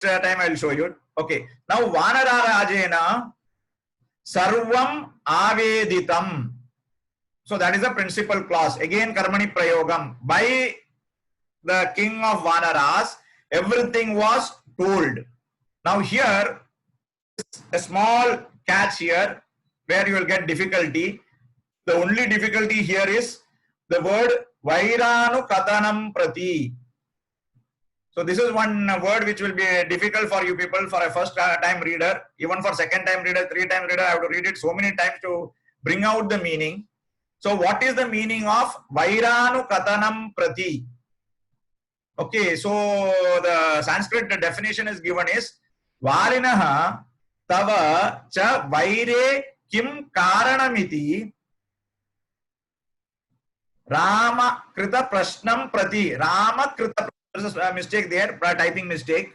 time I will show you. Okay. Now Vanara Rajena Sarvam Aveditam. So that is the principal clause. Again Karmani Prayogam. By the king of Vanaras, everything was told. Now here, a small catch here where you will get difficulty. The only difficulty here is the word Vairanu Katanam Prati. So this is one word which will be difficult for you people for a first time reader, even for second time reader, three time reader. I have to read it so many times to bring out the meaning. So what is the meaning of Vairanu Katanam Prati? Okay, so the Sanskrit definition is given is Valinaha Tava Cha Vaire Kim Karanamiti Rama Krita Prashnam Prati. Rama Krita, there's a mistake there, typing mistake.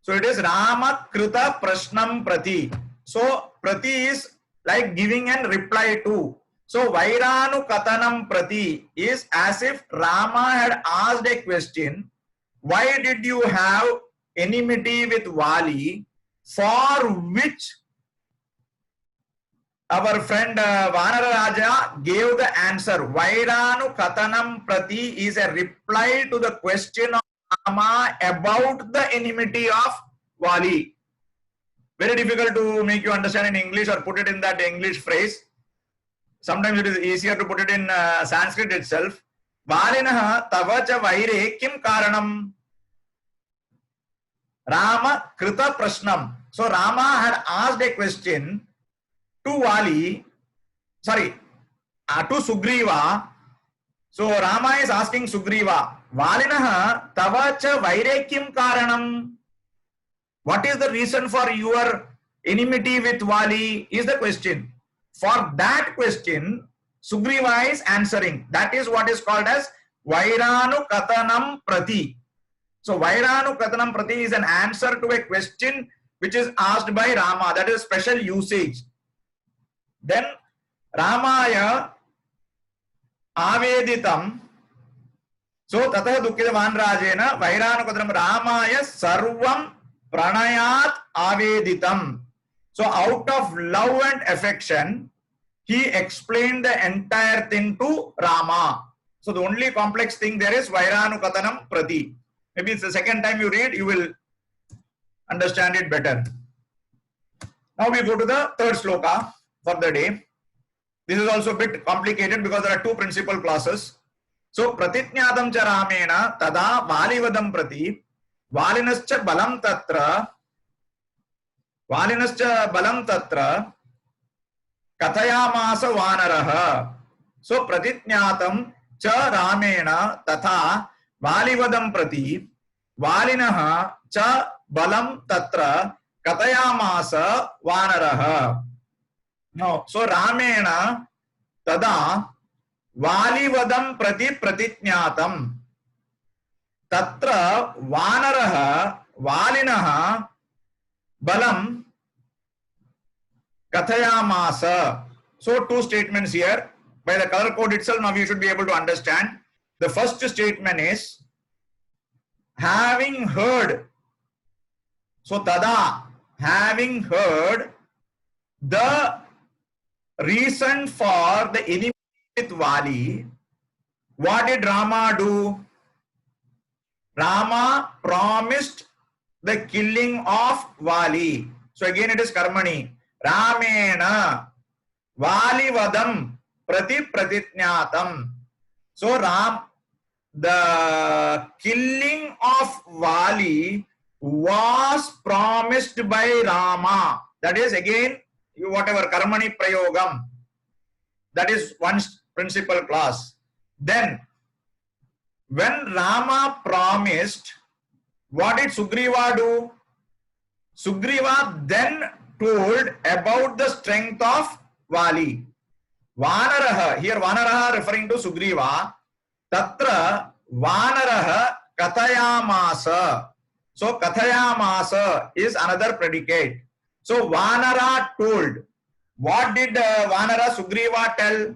So it is Rama Krita Prashnam Prati. So Prati is like giving and reply to. So Vairanu Katanam Prati is as if Rama had asked a question. Why did you have enmity with Vali? For which our friend Vanara Raja gave the answer. Vairanu Katanam Prati is a reply to the question of Rama about the enmity of Vali. Very difficult to make you understand in English or put it in that English phrase. Sometimes it is easier to put it in Sanskrit itself. Valinaha tavacha vaire kim karanam? Rama krita prashnam. So Rama had asked a question to Vali, to Sugriva. So Rama is asking Sugriva, Valinaha tavacha vaire kim karanam? What is the reason for your enmity with Vali is the question. For that question, Sugriva is answering. That is what is called as Vairanu Katanam Prati. So Vairanu Katanam Prati is an answer to a question which is asked by Rama. That is special usage. Then Ramaya Aveditam. So Tatha Dukkita Vanrajena Vairanu Katanam Ramaya Sarvam Pranayat Aveditam. So out of love and affection, he explained the entire thing to Rama. So the only complex thing there is Vairanu Katanam Prati. Maybe it's the second time you read, you will understand it better. Now we go to the third sloka for the day. This is also a bit complicated because there are two principal clauses. So Pratitnyatam cha Ramena tada Valivadam Prati Valinascha Balam Tatra Kathayamasa Vanaraha. So Pratitnyatam cha Ramena tatha Valivadam Prati Valinaha cha Balam Tatra Kathayamasa Vanaraha. No, so Ramena tada Valivadam Prati Pratitnyatam Tatra Vanaraha Valinaha Balam Kathayamasa. So two statements here. By the color code itself, now you should be able to understand. The first statement is having heard. So tada, having heard the reason for the enmity with Vali, what did Rama do? Rama promised the killing of Vali. So again it is Karmani. Ramena Valivadam Prati Pratitnyatam. So the killing of Vali was promised by Rama. That is again whatever Karmani Prayogam. That is one principal clause. Then when Rama promised, what did Sugriva do? Sugriva then told about the strength of Vali. Vanaraha, here Vanaraha referring to Sugriva. Tatra Vanaraha Kathayamasa. So Kathayamasa is another predicate. So Vanara told. What did Vanara Sugriva tell?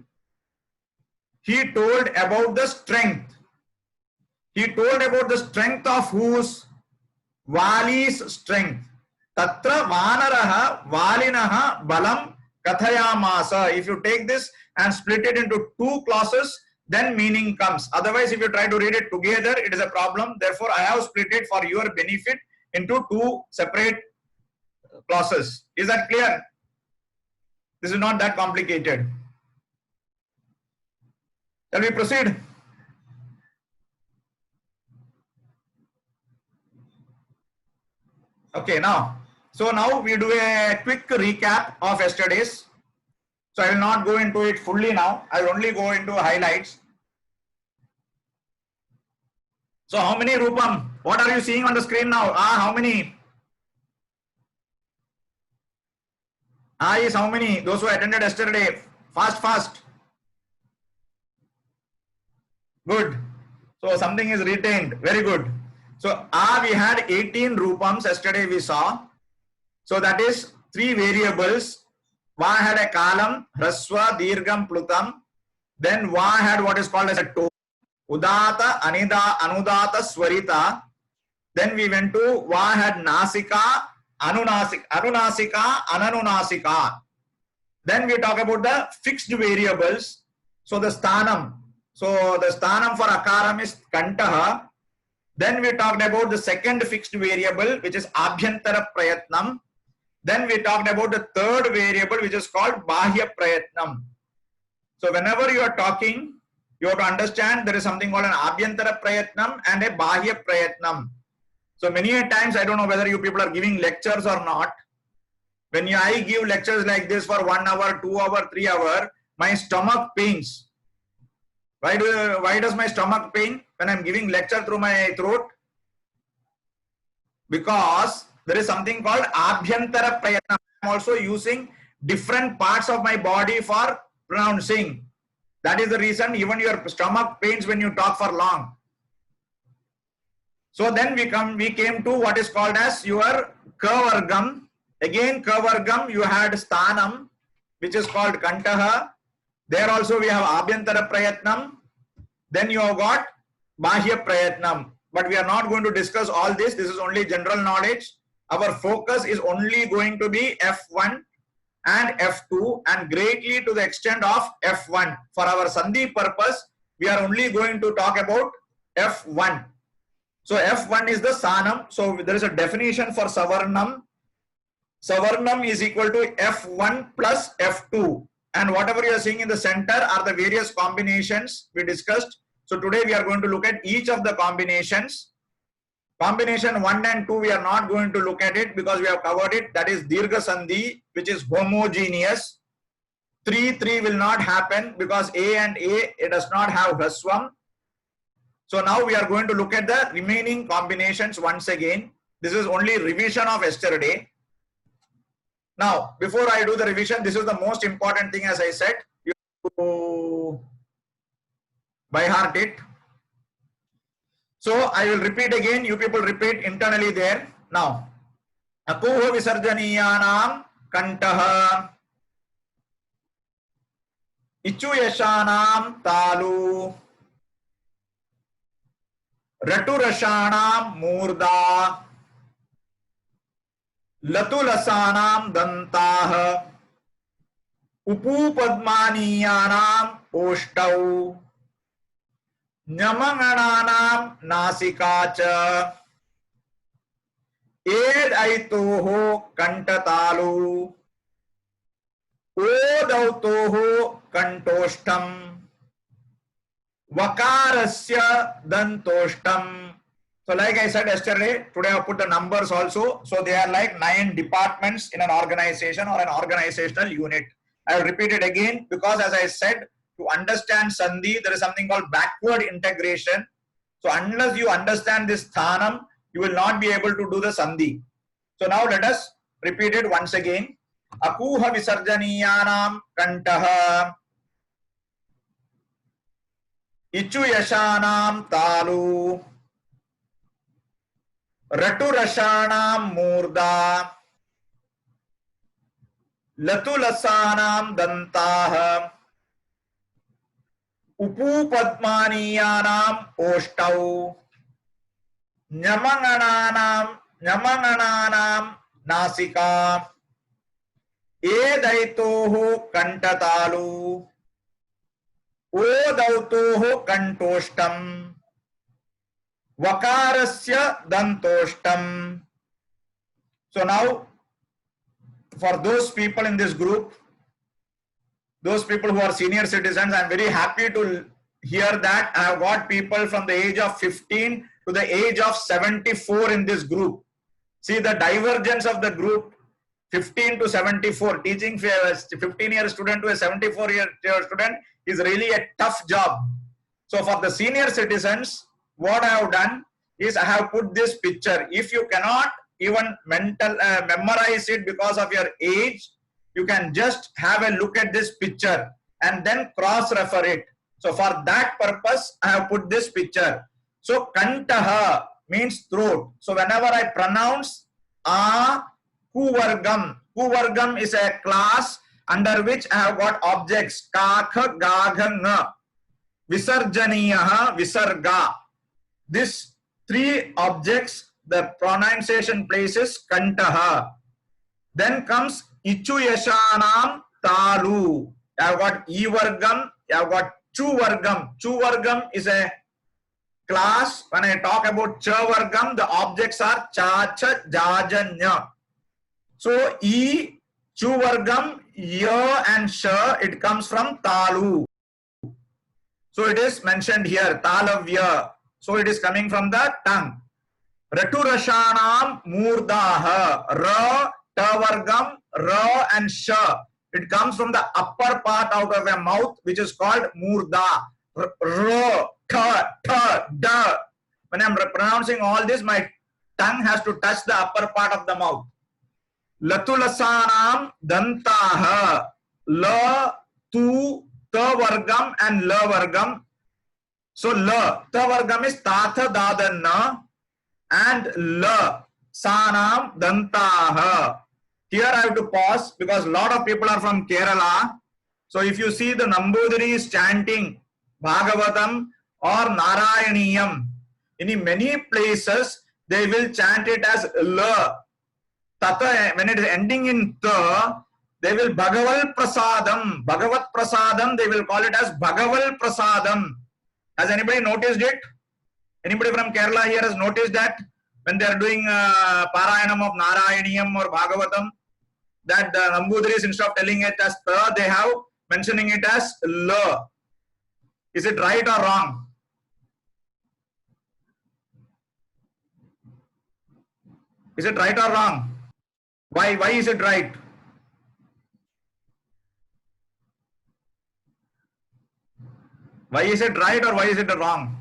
He told about the strength. He told about the strength of whose? Vali's strength. Tatra Vanaraha Valinaha Balam Kathayamasa. If you take this and split it into two clauses, then meaning comes. Otherwise, if you try to read it together, it is a problem. Therefore, I have split it for your benefit into two separate clauses. Is that clear? This is not that complicated. Shall we proceed? Okay, now we do a quick recap of yesterday's. So I will not go into it fully now. I will only go into highlights. So how many, Rupam? What are you seeing on the screen now? How many? Is how many? Those who attended yesterday. Fast. Good. So something is retained. Very good. So we had 18 Rupams yesterday we saw. So that is 3 variables. Va had a column, Hraswa, Dirgham, Plutam. Then Va had what is called as a tone. Udata, Anida, Anudata, Swarita. Then we went to Va had Nasika, Anunasika, Ananunasika. Then we talk about the fixed variables. So the Sthanam. So the Sthanam for Akaram is Kantaha. Then we talked about the second fixed variable, which is Abhyantara Prayatnam. Then we talked about the third variable, which is called Bahya Prayatnam. So whenever you are talking, you have to understand there is something called an Abhyantara Prayatnam and a Bahya Prayatnam. So many a times, I don't know whether you people are giving lectures or not. When I give lectures like this for 1 hour, 2 hour, 3 hour, my stomach pains. Why does my stomach pain when I'm giving lecture through my throat? Because there is something called Abhyantara Prayatnam. I'm also using different parts of my body for pronouncing. That is the reason even your stomach pains when you talk for long. So then we came to what is called as your Kavargam. Again, Kavargam, you had Sthanam, which is called Kantaha. There also we have Abhyantara Prayatnam. Then you have got Bahya Prayatnam. But we are not going to discuss all this. This is only general knowledge. Our focus is only going to be F1 and F2 and greatly to the extent of F1. For our Sandhi purpose, we are only going to talk about F1. So F1 is the Sanam. So there is a definition for Savarnam. Savarnam is equal to F1 plus F2. And whatever you are seeing in the center are the various combinations we discussed. So today we are going to look at each of the combinations. Combination 1 and 2 we are not going to look at it because we have covered it. That is Dirgha Sandhi, which is homogeneous. 3 will not happen because A and A, it does not have Hraswam. So now we are going to look at the remaining combinations once again. This is only revision of yesterday. Now, before I do the revision, this is the most important thing, as I said. You have to by heart it. So I will repeat again. You people repeat internally there. Now, Akuha Visarjaniyanam Kantaha Ichu Yashanam Talu Ratu Rashanam Murda Latulasanam Dantaha Upu Padmaniyanam Oshtau Nyamangananam Nasikacha Ed Aitoho Kantatalu Odautoho Kantoshtam Vakarasya Dantoshtam. So like I said yesterday, today I put the numbers also. So they are like 9 departments in an organization or an organizational unit. I will repeat it again because as I said, to understand Sandhi, there is something called backward integration. So unless you understand this Sthanam, you will not be able to do the Sandhi. So now let us repeat it once again. Akuha Visarjaniyanam Kantaha Ichu Yashanam Talu Ratu Rashanam Murda Latulasanam Dantaha Upu Padmaniyanam Oshtau Nyamangananam Nyamangananam nasika. Edaitohu kantatalu. Odautohu kantoshtam. Vakarasya dantoshtam. So now, for those people in this group, those people who are senior citizens, I am very happy to hear that I have got people from the age of 15 to the age of 74 in this group. See the divergence of the group, 15 to 74, teaching a 15-year student to a 74-year student is really a tough job. So for the senior citizens, what I have done is I have put this picture. If you cannot even memorize it because of your age, you can just have a look at this picture and then cross-refer it. So for that purpose, I have put this picture. So kantaha means throat. So whenever I pronounce kuvargam, kuvargam is a class under which I have got objects kakha, gagha, nga, visarjaniyaha, visarga. These three objects, the pronunciation places kantaha. Then comes ichu yashanam talu. I have got e vargam, I have got chu vargam. Chu vargam is a class. When I talk about cha vargam, the objects are cha, cha, ja, ja, nya. So e, chu vargam, ya and sha, it comes from talu. So it is mentioned here, talavya. So it is coming from the tongue. Ratu rashanam murdaha. Ra, ta vargam, ra and sha. It comes from the upper part out of a mouth, which is called murda. Ra, ta, ta, da. When I am pronouncing all this, my tongue has to touch the upper part of the mouth. Latulasanam dantaha. La, tu, ta vargam and la vargam. So la, ta vargam is tatha dadanna and la, sanam dantaha. Here I have to pause because a lot of people are from Kerala. So if you see the Namboodiris chanting Bhagavatam or Narayaniyam, in many places they will chant it as la. Tata, when it is ending in ta, they will Bhagaval Prasadam. Bhagavat Prasadam, they will call it as Bhagaval Prasadam. Has anybody noticed it? Anybody from Kerala here has noticed that when they are doing Parayanam of Narayaniyam or Bhagavatam, that the Namboodiris, instead of telling it as ta, they have mentioning it as la. Is it right or wrong? Is it right or wrong? Why is it right? Why is it right or why is it wrong?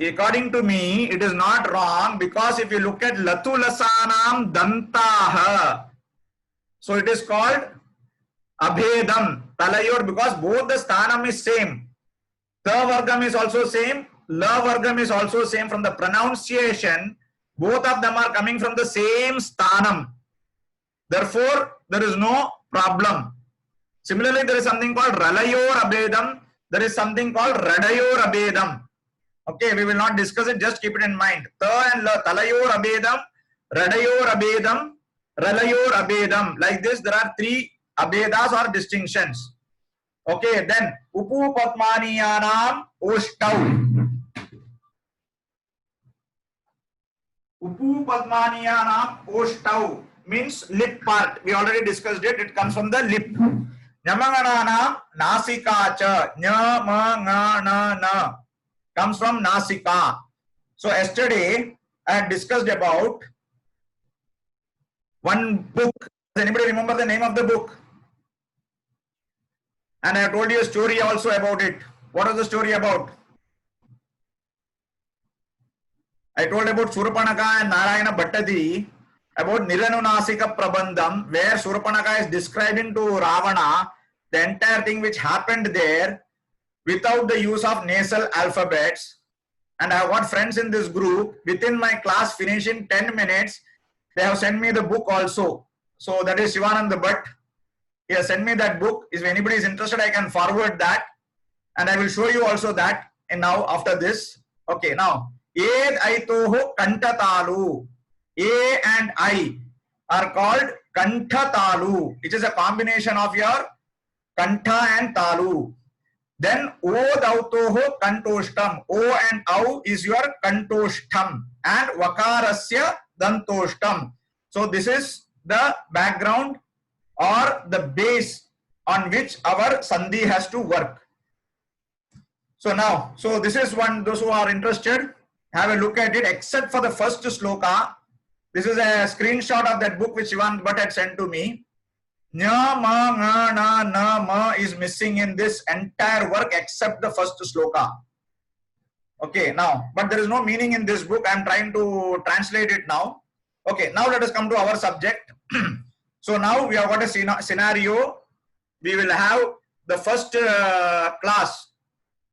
According to me, it is not wrong because if you look at Latulasanam Dantaha, so it is called Abhedam, Talayor, because both the Sthanam is same. Ta Vargam is also same, La Vargam is also same. From the pronunciation, both of them are coming from the same Sthanam. Therefore, there is no problem. Similarly, there is something called Ralayor Abhedam. There is something called Radayor Abhedam. Okay, we will not discuss it, just keep it in mind. Ta and la, Talayor Abhedam, Radayor Abhedam, Ralayor Abhedam. Like this, there are three Abhedas or distinctions. Okay, then Upu Padmaniyanam Oshtau. Upu Padmaniyanam Oshtau means lip part. We already discussed it. It comes from the lip. Nyamangananam Nasikacha. Nya ma nga na na comes from Nasika. So yesterday I had discussed about one book. Does anybody remember the name of the book? And I told you a story also about it. What was the story about? I told about Surpanaka and Narayana Bhattadi about Niranunasika Prabandham, where Surpanaka is describing to Ravana the entire thing which happened there without the use of nasal alphabets. And I have got friends in this group. Within my class finishing 10 minutes, they have sent me the book also. So that is Shivananda Bhatt. He has sent me that book. If anybody is interested, I can forward that. And I will show you also that. And now after this, okay, now Ed aitoho kantatalu. A and I are called kantatalu, which is a combination of your kantha and talu. Then O dautoho kantoshtam. O and Au is your kantoshtam and vakarasya dantoshtam. So this is the background or the base on which our sandhi has to work. So now, so this is one, those who are interested, have a look at it, except for the first sloka. This is a screenshot of that book which Ivan Bhatt had sent to me. Nya, ma, nga, na, na, ma is missing in this entire work except the first sloka. Okay, now, but there is no meaning in this book. I am trying to translate it now. Okay, now let us come to our subject. So now we have got a scenario. We will have the first class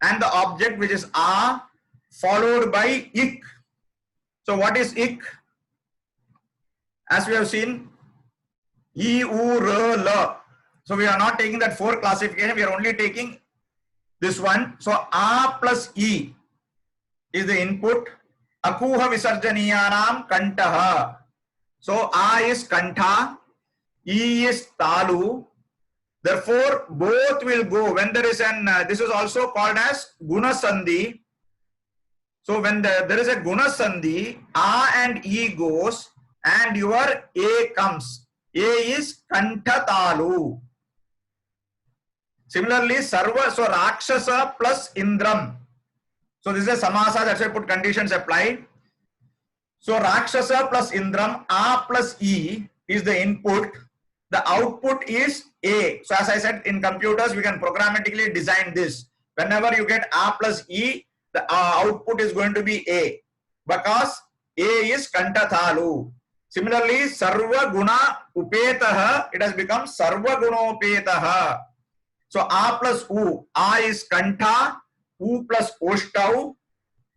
and the object, which is a, followed by ik. So what is ik? As we have seen, I, U, R, L. So we are not taking that 4 classification, we are only taking this one. So A plus E is the input. Akuha visarjaniyanam kantaha. So A is kantha, E is talu. Therefore, both will go when there is an, this is also called as guna sandhi. So when there is a guna sandhi, A and E goes and your A comes. A is kantatalu. Similarly, sarva, so Rakshasa plus Indram. So this is a samasa, that's why I put conditions apply. So Rakshasa plus Indram, A plus E is the input. The output is A. So as I said, in computers, we can programmatically design this. Whenever you get A plus E, the output is going to be A, because A is Kantathalu. Similarly, Sarva Guna Upetaha, it has become Sarva Gunopetaha. So A plus U, A is Kantha, U plus Oshtau,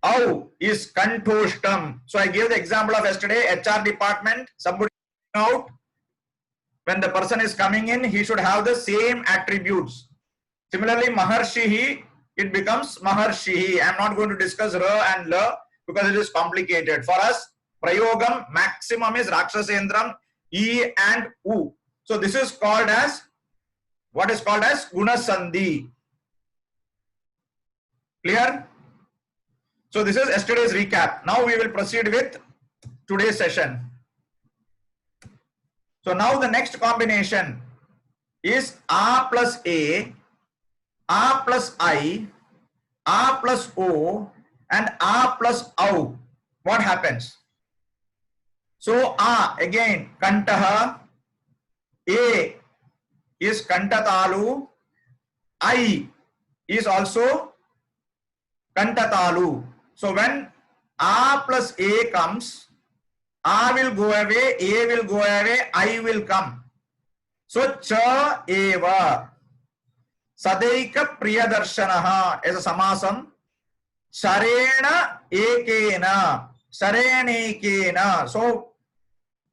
Au is Kantoshtam. So I gave the example of yesterday, HR department, somebody out. When the person is coming in, he should have the same attributes. Similarly, Maharshihi, it becomes Maharshihi. I am not going to discuss Ra and La because it is complicated. For us, Prayogam maximum is Rakshasendram, E and U. So this is called as, what is called as Guna Sandhi. Clear? So this is yesterday's recap. Now we will proceed with today's session. So now the next combination is A plus A plus I, A plus O and A plus Au. What happens? So A again Kantaha, A is Kantatalu, I is also Kantatalu. So when A plus A comes, A will go away, A will go away, I will come. So Cha Eva Sadaika Priyadarshanaha as a samasam. Sarena Ekena, Sarenekena. So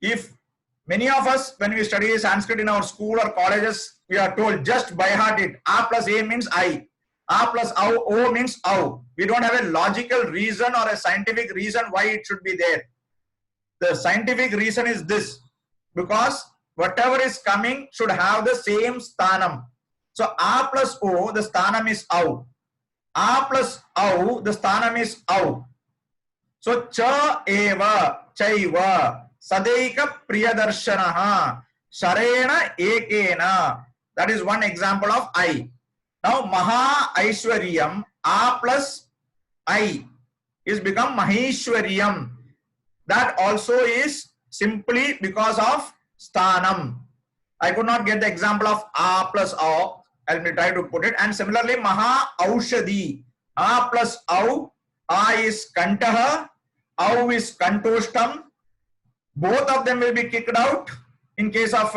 if many of us, when we study Sanskrit in our school or colleges, we are told just by heart it. A plus A means I. A plus O means Au. We don't have a logical reason or a scientific reason why it should be there. The scientific reason is this, because whatever is coming should have the same sthanam. So A plus O, the sthanam is Au. A plus Au, the sthanam is Au. So Cha Eva, Chaiva, Sadaika Priyadarshanaha, Sarena Ekena. That is one example of I. Now Maha Aishwaryam, A plus I is become Maheshwaryam. That also is simply because of sthanam. I could not get the example of A plus Au. Let me try to put it. And similarly, Maha Aushadi, A plus Au, A is Kantaha, Au is Kantoshtam. Both of them will be kicked out. In case of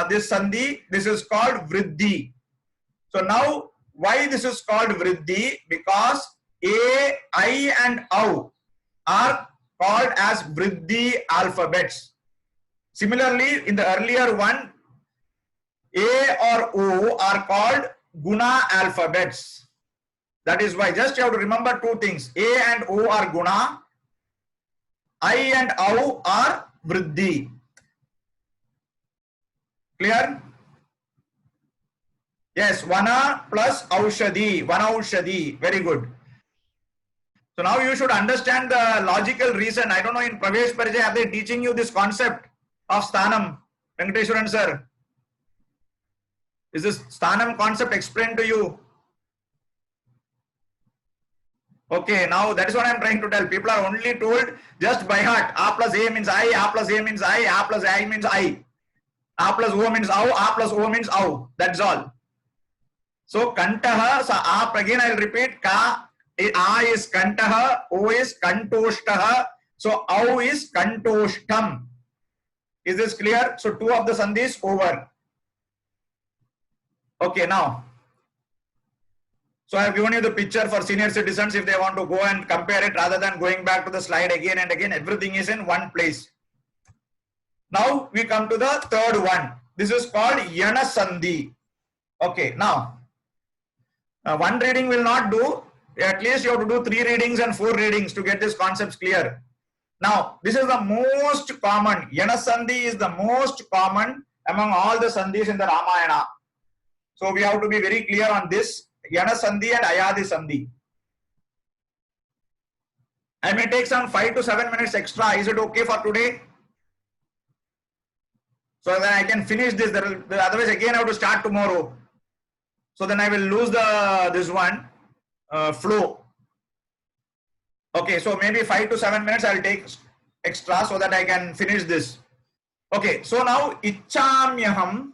this Sandhi, this is called Vriddhi. So now, why this is called Vriddhi? Because A, I and Au are called as Vriddhi alphabets. Similarly, in the earlier one, A or O are called Guna alphabets. That is why just you have to remember two things. A and O are Guna, I and au are vriddhi. Clear? Yes, vana plus aushadhi, vanaushadhi. Very good. So now you should understand the logical reason. I don't know, in Pravesh Parijay, are they teaching you this concept of sthanam? Venkateswaran sir, is this sthanam concept explained to you? Okay, now that is what I am trying to tell. People are only told just by heart. A plus A means I, A plus A means I, A plus I means I. A plus O means au, A plus O means au. That's all. So kantaha, so A again I will repeat, ka, A is kantaha, O is kantoshtaha, so au is kantoshtam. Is this clear? So two of the sandhis over. Okay, now. So I have given you the picture for senior citizens if they want to go and compare it rather than going back to the slide again and again. Everything is in one place. Now we come to the third one. This is called Yana Sandhi. Okay, now one reading will not do. At least you have to do 3 readings and 4 readings to get these concepts clear. Now, this is the most common. Yana Sandhi is the most common among all the sandhis in the Ramayana. So we have to be very clear on this. Yana Sandhi and Ayadi Sandhi. I may take some 5 to 7 minutes extra. Is it okay for today? So that I can finish this. Otherwise, again, I have to start tomorrow. So then I will lose this one flow. Okay, so maybe 5 to 7 minutes I will take extra so that I can finish this. Okay, so now Icchamyaham,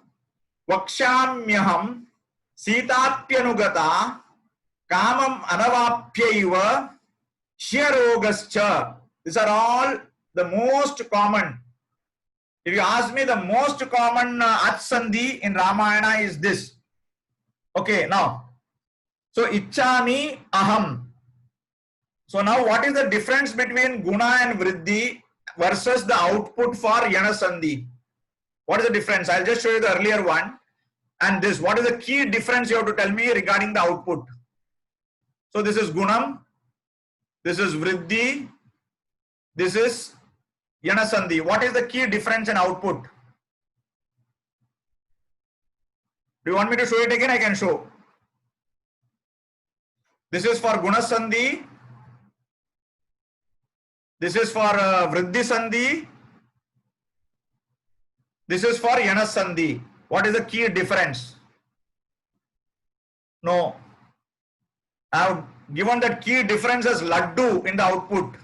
Vakshamyaham, Sitapyanugata, Kamam Anavapyaiva, Shyarogascha. These are all the most common. If you ask me, the most common Atsandhi in Ramayana is this. Okay, now. So Ichchami Aham. So now what is the difference between Guna and Vriddhi versus the output for Yana Sandhi? What is the difference? I'll just show you the earlier one. And this, what is the key difference you have to tell me regarding the output? So this is Gunam, this is Vriddhi, this is Yana Sandhi. What is the key difference in output? Do you want me to show it again? I can show. This is for Guna Sandhi. This is for Vriddhi Sandhi. This is for Yana Sandhi. What is the key difference? No. I have given that key difference as Laddu in the output.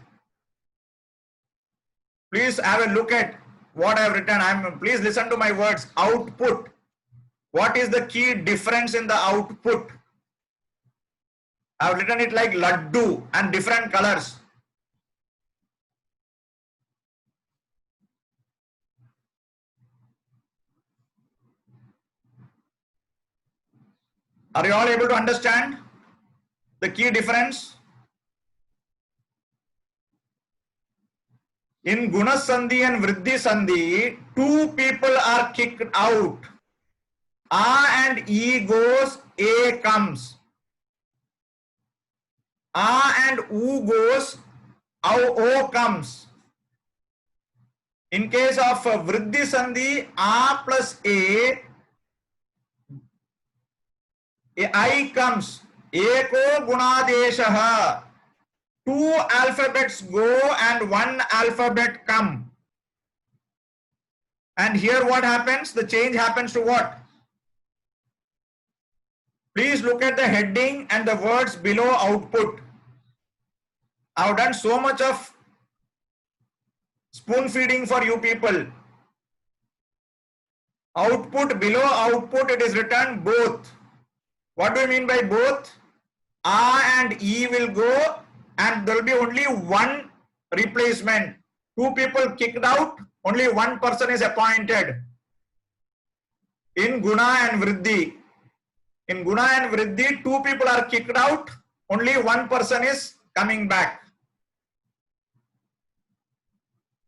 Please have a look at what I have written. Please listen to my words. Output. What is the key difference in the output? I have written it like Laddu and different colors. Are you all able to understand the key difference? In Guna Sandhi and Vriddhi Sandhi, 2 people are kicked out. A and E goes, A comes. A and U goes, O comes. In case of Vriddhi Sandhi, A plus A, I comes. Eko Gunadeshaha. 2 alphabets go and 1 alphabet come. And here what happens? The change happens to what? Please look at the heading and the words below output. I have done so much of spoon feeding for you people. Output, below output, it is written both. What do you mean by both? A and E will go and there will be only 1 replacement. 2 people kicked out, only 1 person is appointed. In Guna and Vriddhi. In Guna and Vriddhi, 2 people are kicked out, only 1 person is coming back.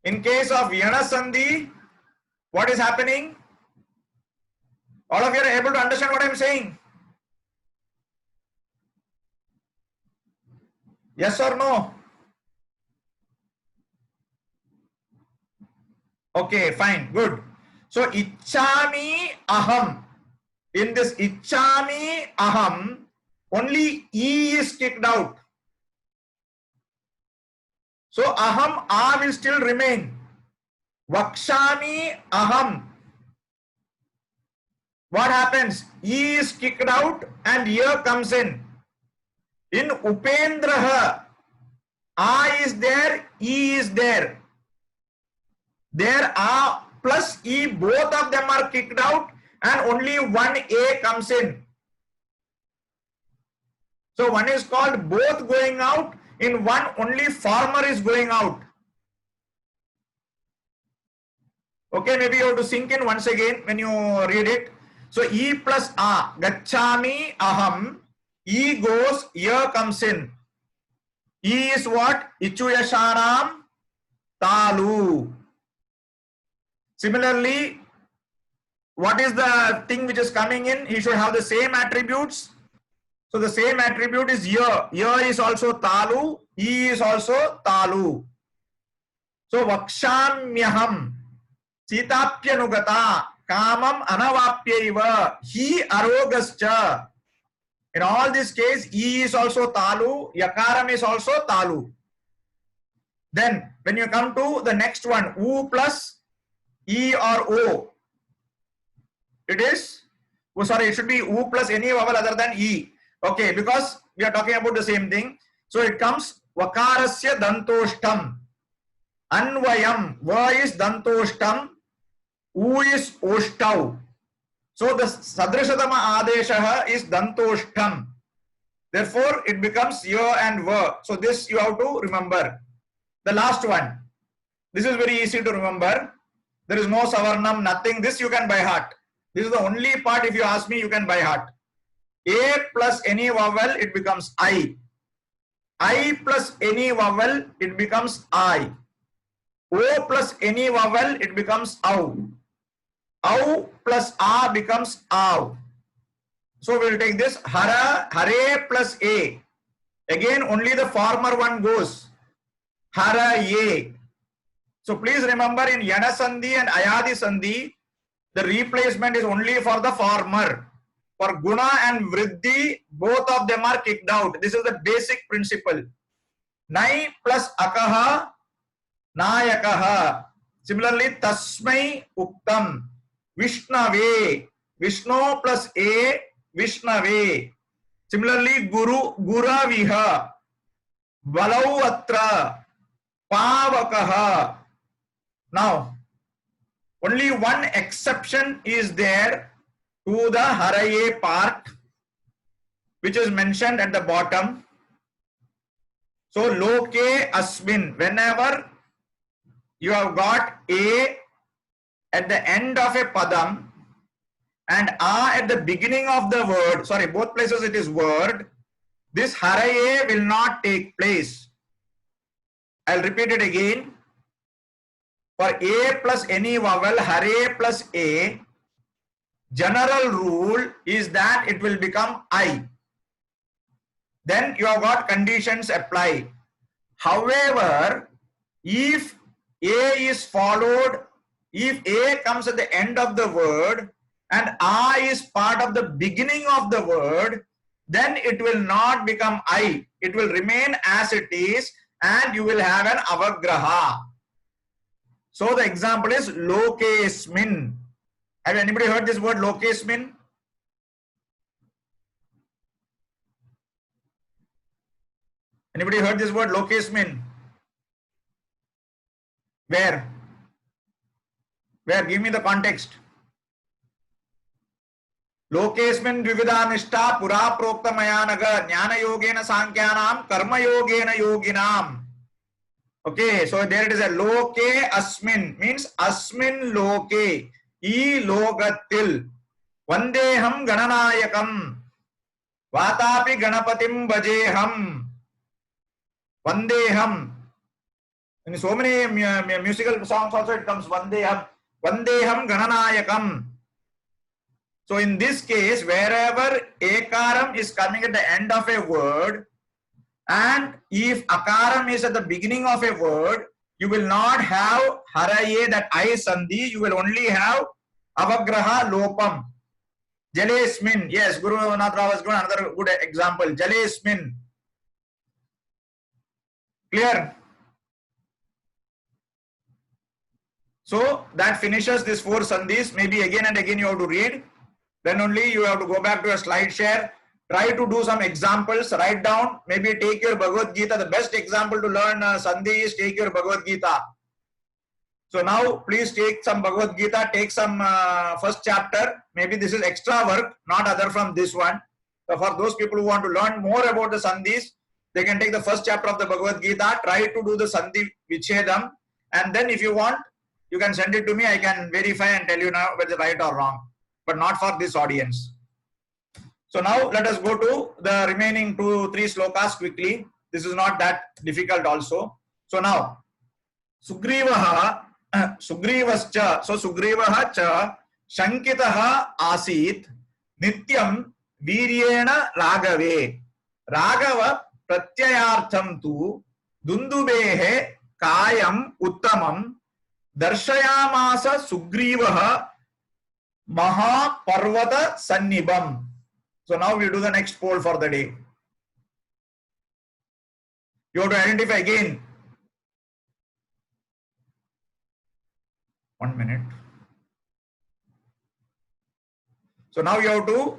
In case of Yana Sandhi, what is happening? All of you are able to understand what I am saying? Yes or no? Okay, fine, good. So ichchami aham. In this ichchami aham, only E is kicked out. So aham, A will still remain. Vakshami aham. What happens? E is kicked out and here comes in. In Upendraha, A is there, E is there. There A plus E, both of them are kicked out and only one A comes in. So one is called both going out, in one only farmer is going out. Okay, maybe you have to sink in once again when you read it. So E plus A, gachami aham, E goes, here comes in. E is what? Ichuyashanam talu. Similarly, what is the thing which is coming in? He should have the same attributes. So the same attribute is here. Here is also talu. E is also talu. So vakshamyaham sitapyanugata kamam anavapyaiva hi arogascha. In all this case, E is also talu. Yakaram is also talu. Then when you come to the next one, U plus E or O, it is, oh sorry, it should be U plus any vowel other than E. Okay, because we are talking about the same thing. So it comes vakarasya dantoshtam. Anvayam, va is dantoshtam, U is oshtav. So the sadrishatama adeshaha is dantoshtam. Therefore it becomes ya and va. So this you have to remember. The last one. This is very easy to remember. There is no savarnam, nothing. This you can by heart. This is the only part, if you ask me, you can by heart. A plus any vowel, it becomes I. I plus any vowel, it becomes I. O plus any vowel, it becomes au. Au plus A becomes au. So we will take this hara, hare plus A. Again, only the former one goes. Hara ye. So please remember, in Yana Sandhi and Ayadi Sandhi, the replacement is only for the former. For Guna and Vriddhi, both of them are kicked out. This is the basic principle. Nai plus akaha, nayakaha. Similarly, tasmai uktam. Vishnave. Vishnu plus A, Vishnave. Similarly, Guru, Guraviha. Balavatra. Pavakaha. Now, only one exception is there to the haraye part, which is mentioned at the bottom. So, loke asmin, whenever you have got A at the end of a padam and A at the beginning of the word, sorry, both places it is word, this haraye will not take place. I'll repeat it again. For A plus any vowel, hare plus A, general rule is that it will become I. Then you have got conditions apply. However, if A is followed, if A comes at the end of the word and A is part of the beginning of the word, then it will not become I. It will remain as it is and you will have an avagraha. So the example is lokesmin. Have anybody heard this word lokesmin? Anybody heard this word lokesmin? Where? Where? Give me the context. Lokesmin dvivida nishta pura prokta mayanaga jnana yogena sankyanam karma yogena yoginam. Okay, so there it is, a loke asmin means asmin loke, e logatil, vandeham gananayakam, vatapi ganapatim bajeham, vandeham. In so many musical songs also it comes vandeham, vandeham gananayakam. So in this case, wherever ekaram is coming at the end of a word, and if akaram is at the beginning of a word, you will not have haraye, that I sandhi, you will only have avagraha lopam. Jalesmin, yes, Guru Nath Rao has given another good example. Jalesmin. Clear? So that finishes this 4 sandhis. Maybe again and again you have to read. Then only you have to go back to your slide share. Try to do some examples, write down, maybe take your Bhagavad Gita. The best example to learn Sandhi is take your Bhagavad Gita. So now please take some Bhagavad Gita, take some first chapter. Maybe this is extra work, not other from this one. So for those people who want to learn more about the Sandhis, they can take the first chapter of the Bhagavad Gita, try to do the Sandhi Vichedam, and then if you want, you can send it to me. I can verify and tell you now whether it's right or wrong, but not for this audience. So now let us go to the remaining 2-3 slokas quickly. This is not that difficult also. So now, Sugrivaha, Sugrivascha, so Sugrivaha cha Shankitaha asit Nityam Viryena Ragave. Ragava Pratyayartham tu Dundubehe Kayam Uttamam Darshayamasa Sugrivaha Maha Parvata Sannibam. So now we do the next poll for the day. You have to identify again. 1 minute. So now you have to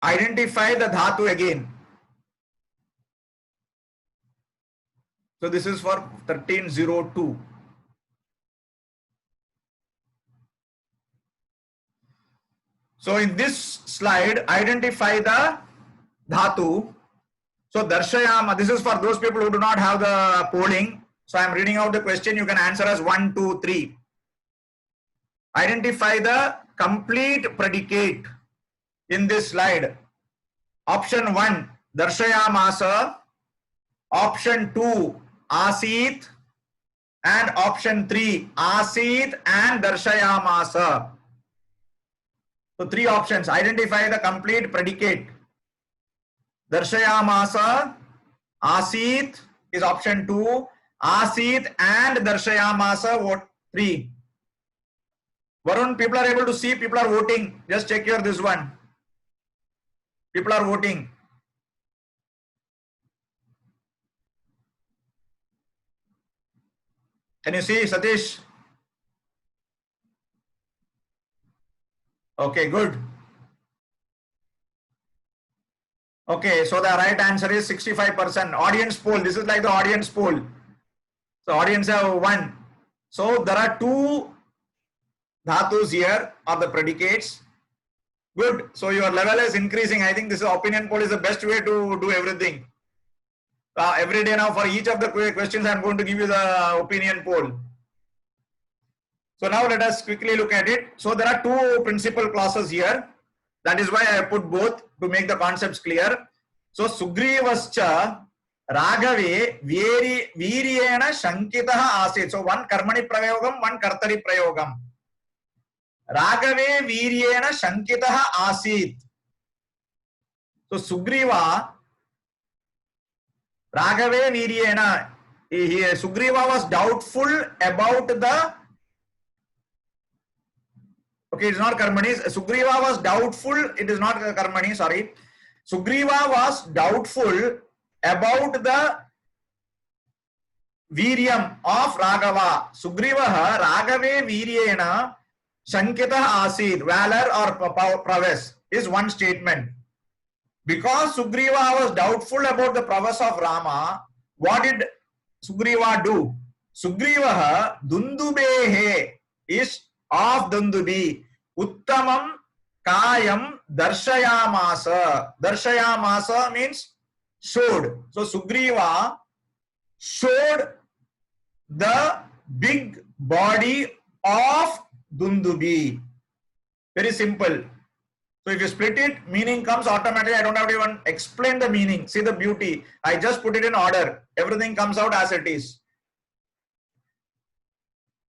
identify the dhatu again. So this is for 1302. So in this slide, identify the dhatu. So darshayama, this is for those people who do not have the polling. So I am reading out the question. You can answer as 1, 2, 3. Identify the complete predicate in this slide. Option 1, darshayamasa. Option 2, asit. And option 3, asit and darshayamasa. So 3 options. Identify the complete predicate. Darshayamasa, asit is option 2. Asit and darshayamasa, what 3. Varun, people are able to see, people are voting. Just check your this one. People are voting. Can you see, Satish? Okay, good. Okay, so the right answer is 65%. Audience poll. This is like the audience poll. So audience have won. So there are 2 dhatus here of the predicates. Good. So your level is increasing. I think this opinion poll is the best way to do everything. Every day now for each of the questions I am going to give you the opinion poll. So now let us quickly look at it. So there are 2 principal clauses here. That is why I put both to make the concepts clear. So Sugrivascha Raghave Viryena Shankitaha asit. So one Karmani Prayogam, one Kartari Prayogam. Raghave Viryena Shankitaha asit. So Sugriva Raghave Viryena. Sugriva was doubtful about the. Okay, it's not Karmani. Sugriva was doubtful. It is not Karmani, sorry. Sugriva was doubtful about the Viryam of Raghava. Sugriva Raghave Viryena Shankita Asid. Valor or prowess is one statement. Because Sugriva was doubtful about the prowess of Rama, what did Sugriva do? Sugriva Dundubehe is of Dundubi. Uttamam Kayam Darshayamasa. Darshayamasa means showed. So Sugriva showed the big body of Dundubi. Very simple. So if you split it, meaning comes automatically. I don't have to even explain the meaning. See the beauty. I just put it in order. Everything comes out as it is.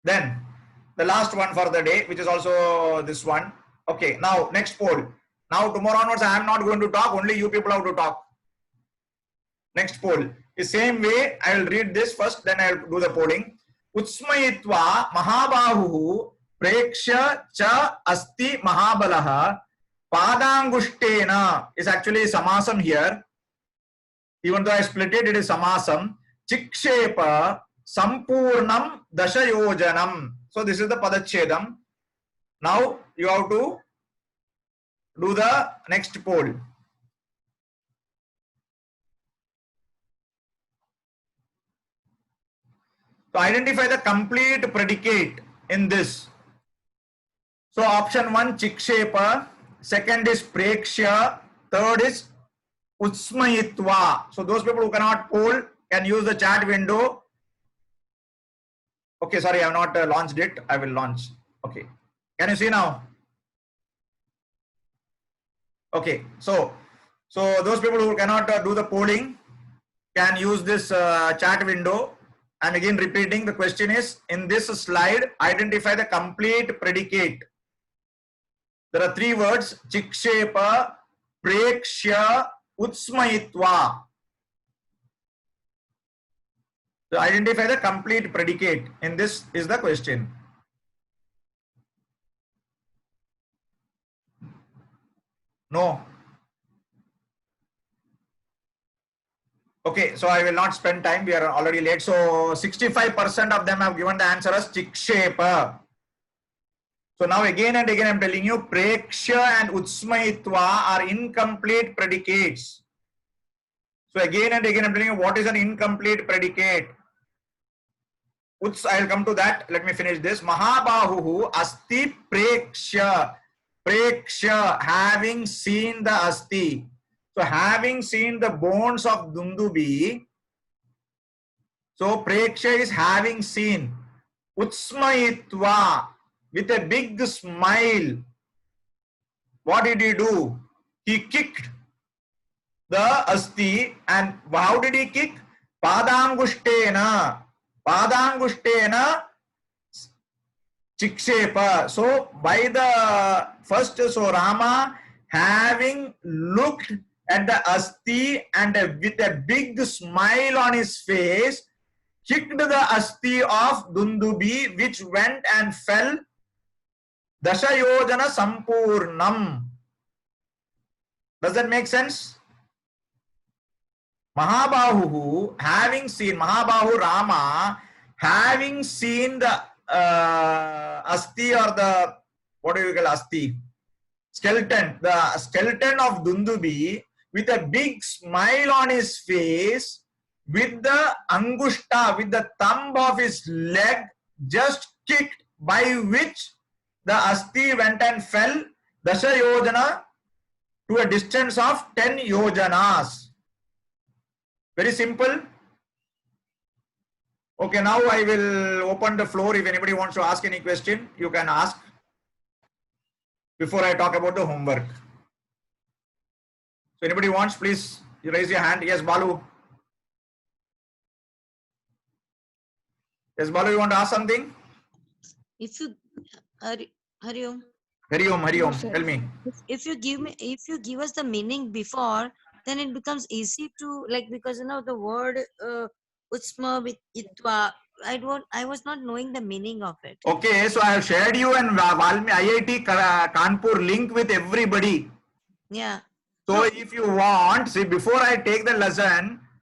Then the last one for the day, which is also this one. Okay, now next poll. Now tomorrow onwards, I am not going to talk. Only you people have to talk. Next poll. The same way, I will read this first, then I will do the polling. Utsmayitva Mahabahu Preksha Cha Asti Mahabalaha Padangushtena is actually samasam here. Even though I split it, it is samasam. Chikshepa Sampurnam Dashayojanam. So this is the Padachedam. Now you have to do the next poll. So identify the complete predicate in this. So option 1 Chikshepa, second is Prekshya, third is Utsmayitva. So those people who cannot poll can use the chat window. Okay, sorry, I have not launched it. I will launch. Okay, can you see now? Okay, so those people who cannot do the polling can use this chat window. And again repeating, the question is, in this slide, identify the complete predicate. There are three words: Chikshepa, Prekshya, Utsmayitva. So identify the complete predicate. In this is the question. No. Okay, so I will not spend time. We are already late. So 65% of them have given the answer as Chikshepa. So now again and again I am telling you, Prekshya and Utsmayitva are incomplete predicates. So again and again I am telling you, what is an incomplete predicate? I will come to that. Let me finish this. Mahabahu Asti Prekshya. Prekshya, having seen the Asti. So having seen the bones of Dundubi. So Prekshya is having seen. Utsmayitva, with a big smile. What did he do? He kicked the Asti. And how did he kick? Padangushtena. Padangushtena Chikshepa. So by the first, so Rama having looked at the Asti and with a big smile on his face, kicked the Asti of Dundubi, which went and fell Dashayojana Sampurnam. Does that make sense? Mahabahu having seen, Mahabahu Rama having seen the Asti, or the, what do you call Asti? Skeleton. The skeleton of Dundubi with a big smile on his face, with the Angushta, with the thumb of his leg just kicked, by which the Asti went and fell Dasha Yojana to a distance of 10 Yojanas. Very simple. Okay, now I will open the floor. If anybody wants to ask any question, you can ask before I talk about the homework. So anybody wants, please you raise your hand. Yes, Balu. Yes, Balu, you want to ask something? If you Hariom. Hariom, tell me. If you give us the meaning before, then it becomes easy to, like, because you know the word Utsma with Itwa, I was not knowing the meaning of it. Okay, so I have shared you and Valmi IIT Kanpur link with everybody. Yeah. So if you want, see, before I take the lesson,